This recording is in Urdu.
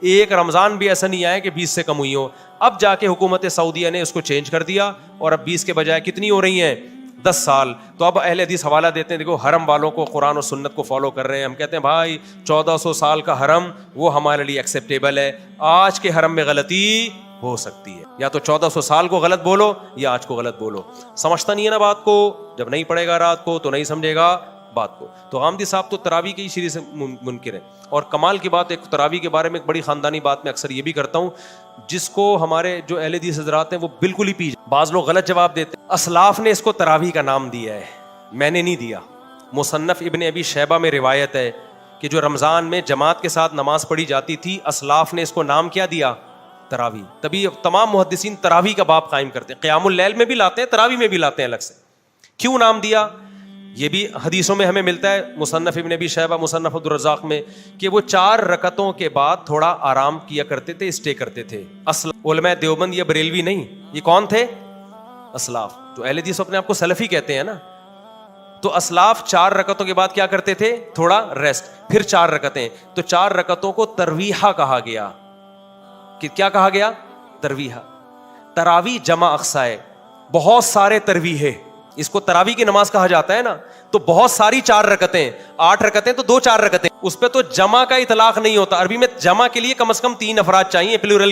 ایک رمضان بھی ایسا نہیں آیا کہ 20 سے کم ہوئی ہو. اب جا کے حکومت سعودیہ نے اس کو چینج کر دیا اور اب 20 کے بجائے کتنی ہو رہی ہیں؟ 10 سال. تو اب اہل حدیث حوالہ دیتے ہیں, دیکھو حرم والوں کو قرآن و سنت کو فالو کر رہے ہیں. ہم کہتے ہیں بھائی 1400 سال کا حرم وہ ہمارے لیے ایکسیپٹیبل ہے, آج کے حرم میں غلطی ہو سکتی ہے. یا تو 1400 سال کو غلط بولو یا آج کو غلط بولو. سمجھتا نہیں ہے نا بات کو, جب نہیں پڑھے گا رات کو تو نہیں سمجھے گا بات کو. تو غامدی صاحب تو تراویح کی شریح سے منکر ہیں. اور کمال کی بات, ایک تراویح کے بارے میں ایک بڑی خاندانی بات میں اکثر یہ بھی کرتا ہوں, جس کو ہمارے جو اہل حدیث حضرات ہیں وہ بالکل ہی بعض لوگ غلط جواب دیتے ہیں. اسلاف نے اس کو تراویح کا نام دیا ہے, میں نے نہیں دیا. مصنف ابن ابی شیبہ میں روایت ہے کہ جو رمضان میں جماعت کے ساتھ نماز پڑھی جاتی تھی, اسلاف نے اس کو نام کیا دیا؟ تراویح. تبھی تمام محدثین تراویح کا باب قائم کرتے ہیں, قیام اللیل میں بھی لاتے ہیں, تراویح میں بھی لاتے ہیں الگ سے. کیوں نام دیا؟ یہ بھی حدیثوں میں ہمیں ملتا ہے, مصنف ابن ابی شیبہ, مصنف عبدالرزاق میں, کہ وہ 4 رکعتوں کے بعد تھوڑا آرام کیا کرتے تھے, اسٹے کرتے تھے. علماء دیوبند یا بریلوی نہیں, یہ کون تھے؟ اسلاف. جو اہل حدیث اپنے آپ کو سلفی کہتے ہیں نا, تو اسلاف 4 رکعتوں کے بعد کیا کرتے تھے؟ تھوڑا ریسٹ, پھر 4 رکعتیں. تو 4 رکعتوں کو ترویحہ کہا گیا. کہ کیا کہا گیا؟ ترویحہ. تراویح جمع اقصا ہے, بہت سارے ترویح ہے, اس کو تراویح کی نماز کہا جاتا ہے نا. تو بہت ساری 4 رکعتیں, 8 رکعتیں تو 2 4 رکعتیں, اس پہ تو جمع کا اطلاق نہیں ہوتا. عربی میں جمع کے لیے کم از کم 3 افراد چاہیے, پلورل